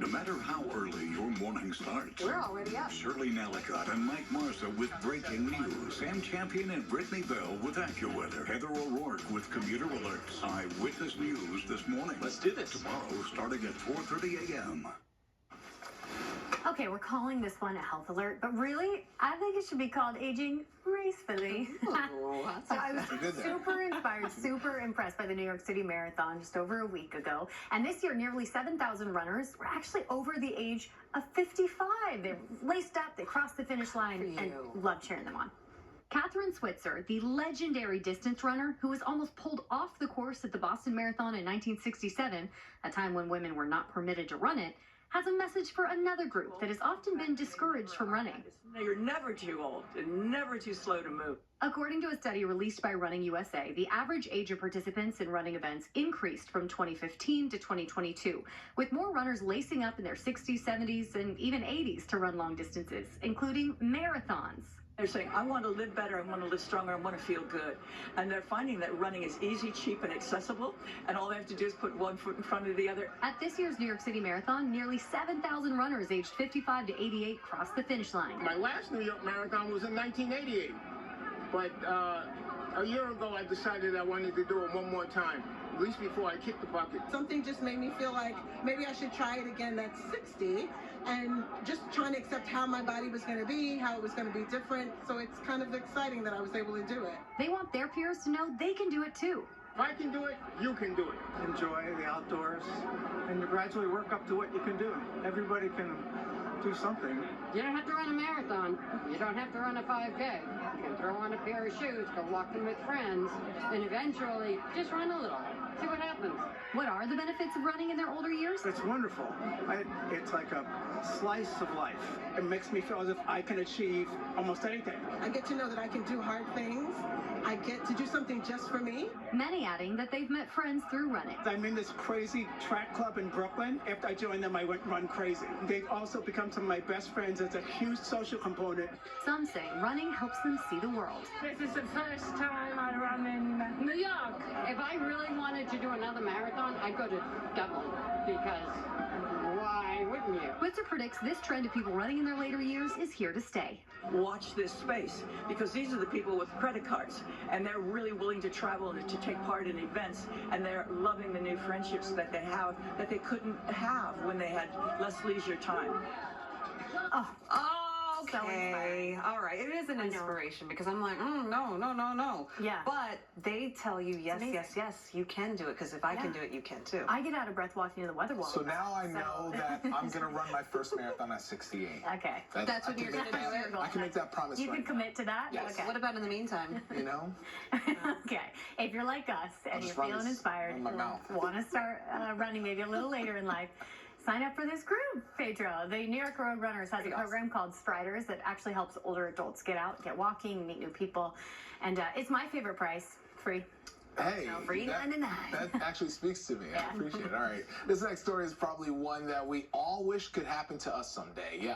No matter how early your morning starts. We're already up. Shirley Nalicott and Mike Marsa with breaking news. Sam Champion and Brittany Bell with AccuWeather. Heather O'Rourke with commuter alerts. Eyewitness News this morning. Let's do this. Tomorrow starting at 4:30 a.m. Okay, we're calling this one a health alert, but really, I think it should be called aging gracefully. So I was super inspired, super impressed by the New York City Marathon just over a week ago. And this year, nearly 7,000 runners were actually over the age of 55. They laced up, they crossed the finish line, and loved cheering them on. Catherine Switzer, the legendary distance runner who was almost pulled off the course at the Boston Marathon in 1967, a time when women were not permitted to run it, has a message for another group that has often been discouraged from running. You're never too old and never too slow to move. According to a study released by Running USA, the average age of participants in running events increased from 2015 to 2022, with more runners lacing up in their 60s, 70s, and even 80s to run long distances, including marathons. They're saying, I want to live better, I want to live stronger, I want to feel good. And they're finding that running is easy, cheap, and accessible, and all they have to do is put one foot in front of the other. At this year's New York City Marathon, nearly 7,000 runners aged 55 to 88 crossed the finish line. My last New York Marathon was in 1988, but a year ago I decided I wanted to do it one more time, at least before I kick the bucket. Something just made me feel like maybe I should try it again at 60, and just trying to accept how my body was going to be, how it was going to be different. So it's kind of exciting that I was able to do it. They want their peers to know they can do it too. If I can do it, you can do it. Enjoy the outdoors and you gradually work up to what you can do. Everybody can do something. You don't have to run a marathon. You don't have to run a 5K. You can throw on a pair of shoes, go walking with friends, and eventually just run a little. See what happens. What are the benefits of running in their older years? It's wonderful. It's like a slice of life. It makes me feel as if I can achieve almost anything. I get to know that I can do hard things. I get to do something just for me. Many adding that they've met friends through running. I'm in this crazy track club in Brooklyn. After I joined them, I went run crazy. They've also become some of my best friends. It's a huge social component. Some say running helps them see the world. This is the first time I run in New York. If I really wanted to do another marathon, I'd go to Dublin, because why wouldn't you? Switzer predicts this trend of people running in their later years is here to stay. Watch this space, because these are the people with credit cards, and they're really willing to travel and to take part in events, and they're loving the new friendships that they have that they couldn't have when they had less leisure time. Okay, all right. It is an inspiration because I'm like, no. Yeah. But they tell you, yes, you can do it, because if I can do it, you can too. I get out of breath walking to the weather wall. So now I know that I'm going to run my first marathon at 68. Okay. That's when you're going to do it? I can make that promise You right can commit to that? Yes. Okay. What about in the meantime? You know? Okay. If you're like us and you're feeling inspired, want to start running maybe a little later in life, sign up for this group, Pedro. The New York Road Runners has a program called Striders that actually helps older adults get out, get walking, meet new people. And it's my favorite price, free. Hey, So free that 99. actually speaks to me. Yeah. I appreciate it. All right. This next story is probably one that we all wish could happen to us someday. Yeah.